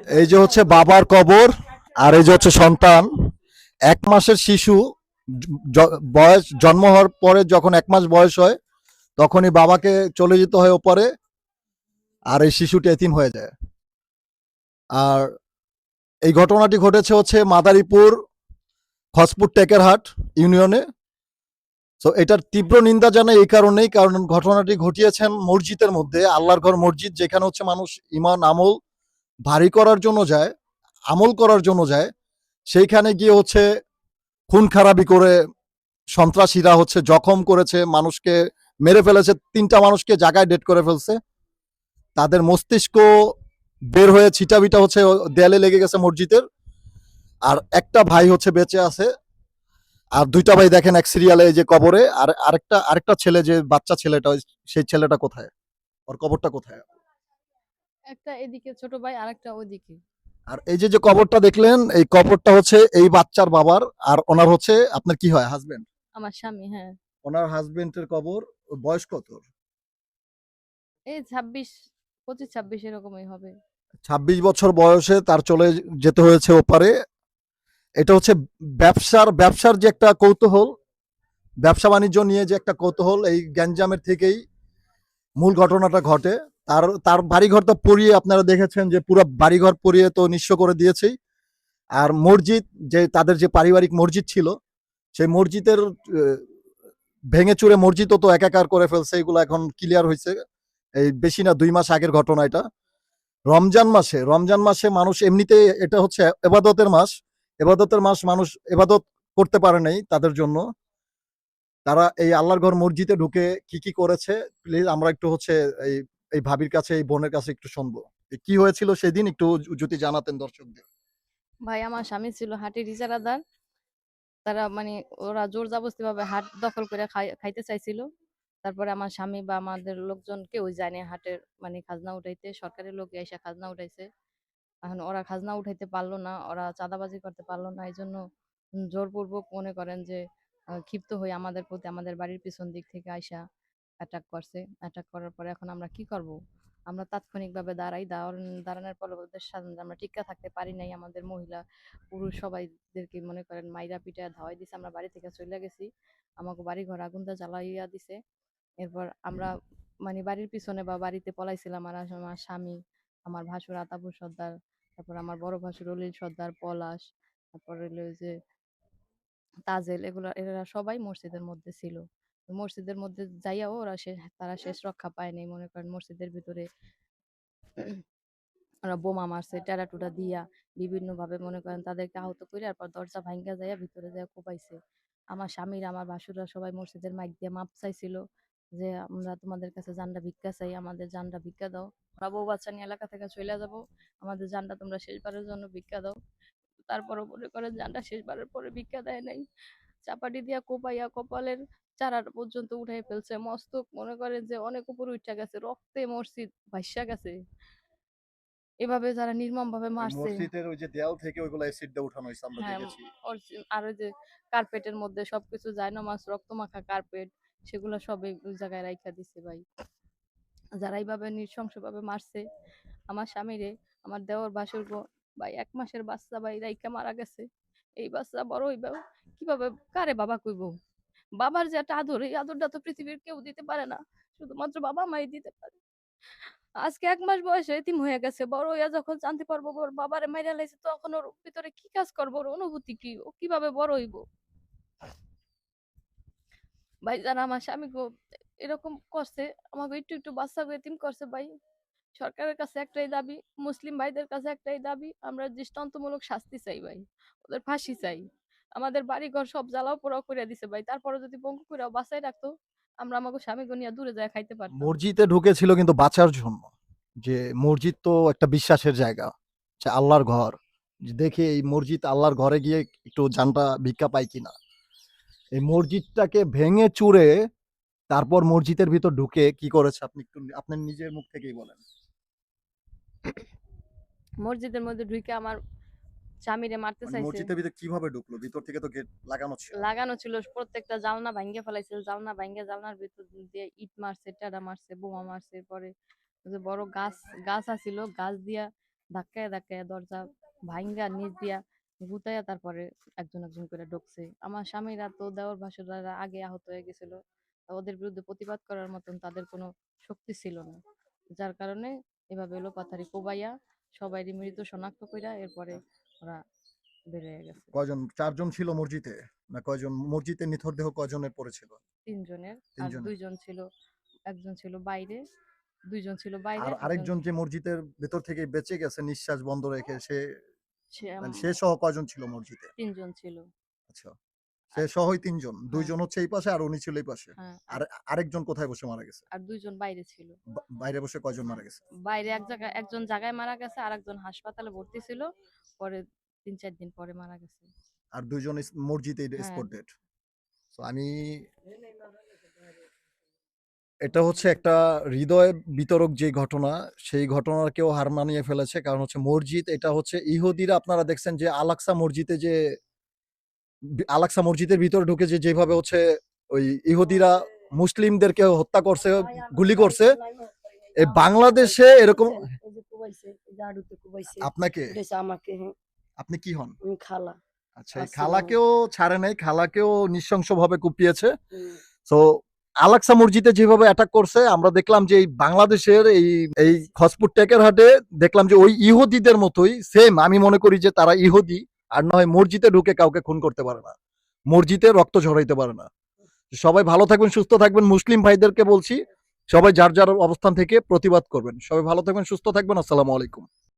এই যে হচ্ছে বাবার কবর, আর এই যে হচ্ছে সন্তান। 1 মাসের শিশু বয়স জন্ম হওয়ার পরে যখন 1 মাস বয়স হয় তখনই বাবাকে চলে যেতে হয় ওপরে, আর এই শিশুটি এতিম হয়ে যায়। আর এই ঘটনাটি ঘটেছে হচ্ছে মাদারীপুর খসপুর টেকেরহাট ইউনিয়নে। তো এটার তীব্র নিন্দা জানাই এই কারণেই, কারণ ঘটনাটি ঘটিয়েছেন মসজিদের মধ্যে, আল্লাহর ঘর মসজিদ, যেখানে হচ্ছে মানুষ ইমান আমল ভারী করার জন্য যায়, আমল করার জন্য যায়। সেইখানে গিয়ে হচ্ছে খুন খারাপি করে সন্ত্রাসীরা হচ্ছে জখম করেছে, মানুষকে মেরে ফেলেছে, 3টা মানুষকে জায়গায় ডেড করে ফেলছে। তাদের মস্তিষ্ক বের হয়ে ছিটাবিটা হচ্ছে দেয়ালে লেগে গেছে মসজিদের। আর একটা ভাই হচ্ছে বেঁচে আছে, আর 2টা ভাই দেখেন এক সিরিয়ালে এই যে কবরে। আর আরেকটা আরেকটা ছেলে, যে বাচ্চা ছেলেটা, সেই ছেলেটা কোথায়, ওর কবরটা কোথায়? একটা এদিকে ছোট ভাই আরেকটা ওইদিকে। আর এই যে যে কবরটা দেখলেন, এই কবরটা হচ্ছে এই বাচ্চার বাবার, আর ওনার হচ্ছে আপনার কি হয়, হাজবেন্ড। আমার স্বামী, হ্যাঁ। ওনার হাজবেন্ডের কবর। বয়স কত? এই 26, 25, 26 এরকমই হবে। 26 বছর বয়সে তার চলে যেতে হয়েছে ওপারে। এটা হচ্ছে ব্যবসার যে একটা কৌতূহল, ব্যবসা বাণিজ্য নিয়ে যে একটা কৌতূহল, এই গ্যাঞ্জামের থেকেই মূল ঘটনাটা ঘটে। তার তার বাড়িঘর তো পুড়িয়ে, আপনারা দেখেছেন যে পুরো বাড়িঘর পুড়িয়ে তো নিঃস্ব করে দিয়েছেই। আর মসজিদ, যে তাদের যে পারিবারিক মসজিদ ছিল, সেই মসজিদের ভেঙে চুরে মসজিদও তো একাকার করে ফেলছে। এগুলো এখন ক্লিয়ার হয়েছে, এই বেশি না 2 মাস আগের ঘটনা এটা। রমজান মাসে মানুষ এমনিতে, এটা হচ্ছে এবাদতের মাস, এবাদতের মাস, মানুষ এবাদত করতে পারে নাই তাদের জন্য। তারা এই আল্লাহর ঘর মসজিদে ঢুকে কি কি করেছে, প্লিজ আমরা একটু হচ্ছে এই এই ভাবির কাছে, এই বোনের কাছে একটু শুনবো কি হয়েছিল সেদিন, একটু যদি জানাতেন দর্শকদের। ভাই আমার স্বামী ছিল হাটের ইজারাদার। তারা মানে ওরা জোর জবরদস্তি ভাবে হাট দখল করে খাইতে চাইছিল। তারপরে আমার স্বামী বা আমাদের লোকজন কেউ জানে হাটের মানে খাজনা উঠাইতে, সরকারি লোক এসে খাজনা উঠাইছে। এখন ওরা খাজনা উঠাইতে পারলো না, ওরা চাঁদাবাজি করতে পারলো না, এই জন্য জোরপূর্বক মনে করেন যে ক্ষিপ্ত হয়ে আমাদের প্রতি আমাদের বাড়ির পিছন দিক থেকে আইসা অ্যাটাক করছে। অ্যাটাক করার পরে এখন আমরা কি করব? আমরা তাৎক্ষণিকভাবে দাঁড়ানোর পর ওদের সাথে আমরা টিক্কা থাকতে পারি নাই। আমাদের মহিলা পুরুষ সবাইদেরকে মনে করেন মাইরা পিটায় ধাওয়াই দিছে, আমরা বাড়ি থেকে চলে গেছি। আমাকে বাড়ি ঘর আগুনটা জ্বালাইয়া দিছে। এরপর আমরা মানে বাড়ির পিছনে বা বাড়িতে পলাইছিলাম। আর আমার স্বামী, আমার ভাসুর আতাবুর সর্দার, তারপর আমার বড় ভাসুর অলিল সর্দার, পলাশ, তারপর হলো ওই যে তাজেল, এগুলো এরা সবাই মসজিদের মধ্যে ছিল। মসজিদের মধ্যে যাইয়াও তারা শেষ রক্ষা পায়নি। মনে করেন মসজিদের ভিতরে ওরা বোমা মারছে টেরাটুটা দিয়া, বিভিন্ন ভাবে মনে করেন তাদেরকে আহত করে, তারপর দরজা ভাঙ্গা যাইয়া ভিতরে যাইয়া কোপাইছে। আমার স্বামীর আমার ভাসুররা সবাই মসজিদের মাইক দিয়ে মাপ চাইছিল যে আমরা তোমাদের কাছে জানটা ভিক্ষা চাই, আমাদের জানটা ভিক্ষা দাও, আমরা বউ বাচ্চা নিয়ে এলাকা থেকে চলে যাব, আমাদের জানটা তোমরা শেষবারের জন্য ভিক্ষা দাও। তারপরও মনে করেন জানটা শেষবারের পরে ভিক্ষা দেয় নাই। চাপাটি দিয়া কোপাইয়া কপালের চারাটা পর্যন্ত উঠাই ফেলছে। মস্তক মনে করেন যে অনেক উপরে উঠা গেছে, রক্তে মসজিদ ভাইসা গেছে। এভাবে যারা নির্মম ভাবে ওই মারছে। মসজিদের ওই যে দেয়াল থেকে ওইগুলো অ্যাসিড দিয়ে উঠানো হয়েছে, আমরা হ্যাঁ, দেখেছি। আর ওই যে কার্পেটের মধ্যে সবকিছু জায়নামাজ, রক্তমাখা কার্পেট, সেগুলো সবই ওই জায়গায় রাইখা দিছে ভাই। যারা এইভাবে নৃশংসভাবে মারছে আমার স্বামীরে, আমার দেওর ভাসুর ভাই 1 মাসের বাচ্চা ভাই রাইখা মারা গেছে। এই বাচ্চা বড় হইবে কিভাবে, কারে বাবা কইব? বাবার যে একটা আদর, এই আদরটা তো পৃথিবীর কেউ দিতে পারে না, শুধুমাত্র বাবা মাই দিতে পারে। আজকে 1 মাস বয়সে এতিম হয়ে গেছে, বড় হইয়া যখন জানতে পারবো ওর বাবারে মাইরা লাইছে, তখন ওর ভিতরে কি কাজ করবো, ওর অনুভূতি কি, ও কিভাবে বড় হইব? ভাই জান আমার স্বামী গো এরকম করছে, আমাকে একটু একটু বাচ্চা এতিম করছে ভাই। সরকারের কাছে একটাই দাবি, মুসলিম ভাইদের কাছে একটাই দাবি, আমরা দৃষ্টান্তমূলক শাস্তি চাই ভাই, ওদের ফাঁসি চাই। আমাদের বাড়ি ঘর সব জ্বালাও পোড়াও করে দিছে ভাই, তারপরে যদি পঙ্গু করে বাঁচাই রাখতো, আমরা আমাকে স্বামী গনিয়া দূরে যায় খাইতে পারতাম। মসজিদে ঢুকেছিল কিন্তু বাঁচার জন্য। যে মসজিদ তো একটা বিশ্বাসের জায়গা, যে আল্লাহর ঘর। যে দেখি এই মসজিদ, আল্লাহর ঘরে গিয়ে একটু জানটা ভিক্ষা পাই কিনা। এই মসজিদটাকে ভেঙে চুরে তারপর মসজিদের ভিতর ঢুকে কি করেছে, আপনি একটু আপনার নিজের মুখ থেকেই বলেন। মসজিদের মধ্যে ঢুকে আমার স্বামীরে মারতে মানে চাইছে। মসজিদের ভিতরে কিভাবে ঢুকলো? ভিতর থেকে তো গেট লাগানো ছিল। লাগানো ছিল, প্রত্যেকটা জানলা ভাঙ্গে ফেলাইছে, জানলা ভাঙ্গে জানলার ভিতর দিয়ে ইট মারছে, টেডা মারছে, বোমা মারছে। পরে ওই যে বড় গাছ গাছ আছিল, গাছ দিয়া ধাক্কায় ধাক্কায় দরজা ভাঙ্গা নিচ দিয়া গুতাইয়া তারপরে একজন একজন করে ঢুকছে। আমার স্বামীরা তো দেওর ভাসুররা আগে আহত হয়ে গেছিল। তা ওদের বিরুদ্ধে প্রতিবাদ করার মতন তাদের কোনো শক্তি ছিল না, যার কারণে এভাবে লোপাথারি কোবাইয়া সবাই মৃত শনাক্ত কইরা এরপরে ওরা বের হয়ে গেছে। কয়জন, 4জন ছিল মসজিদে না কয়জন? মসজিদে নিথর দেহ কয়জনের পড়েছিল? 3 জনের, আর 3 জনের। 2 জন ছিল, একজন ছিল বাইরে, 2 জন ছিল বাইরে, আর একজন আরেকজন যে মসজিদের ভেতর থেকে বেঁচে গেছে নিঃশ্বাস বন্ধ রেখে, সে সে মানে সে সহ কয়জন ছিল মসজিদে? 3 জন ছিল। আচ্ছা, সে সহই 3 জন, হ্যাঁ 2জন হচ্ছে এই পাশে আর উনি ছিল এই পাশে। হ্যাঁ, আর আরেকজন কোথায় বসে মারা গেছে? আর 2 জন বাইরে ছিল। বাইরে বসে কয়জন মারা গেছে? বাইরে এক জায়গায়, একজন জায়গায় মারা গেছে, আর একজন হাসপাতালে ভর্তি ছিল, পরে 3-4 দিন পরে মারা গেছে। আর 2জন মসজিদে হ্যাঁ। Spot dead. তো এটা হচ্ছে একটা হৃদয় বিতরক যে ঘটনা, সেই ঘটনাকেও হার মানিয়ে ফেলেছে। কারণ হচ্ছে মসজিদ, এটা হচ্ছে ইহুদিরা, আপনারা দেখছেন যে আলাকসা মসজিদে যে আলাকসা মসজিদের ভিতরে ঢুকে যে যেভাবে হচ্ছে ওই ইহুদিরা মুসলিমদেরকে হত্যা করছে, গুলি করছে, এই বাংলাদেশে এরকম। এই যে কুবাইছে, এই যে আড়ুতে কুবাইছে, আপনাকে, উঠেছে আমাকে, হ্যাঁ, আপনি কি হন? আমি খালা। আচ্ছা, এই আসসালামু খালাকেও ছাড়ে নাই, খালাকেও নৃশংসভাবে কুপিয়েছে। হুম, তো আলাকসা মসজিদে যেভাবে অ্যাটাক করছে, আমরা দেখলাম যে এই বাংলাদেশের এই খসপুর টেকেরহাটে দেখলাম যে ওই ইহুদিদের মতোই সেম, আমি মনে করি যে তারা ইহুদি, আর না হয় মসজিদে ঢুকে কাউকে খুন করতে পারে না, মসজিদে রক্ত ঝরাইতে পারে না। সবাই ভালো থাকবেন, সুস্থ থাকবেন। মুসলিম ভাইদেরকে বলছি, সবাই যার যার অবস্থান থেকে প্রতিবাদ করবেন। সবাই ভালো থাকবেন, সুস্থ থাকবেন। আসসালামু আলাইকুম।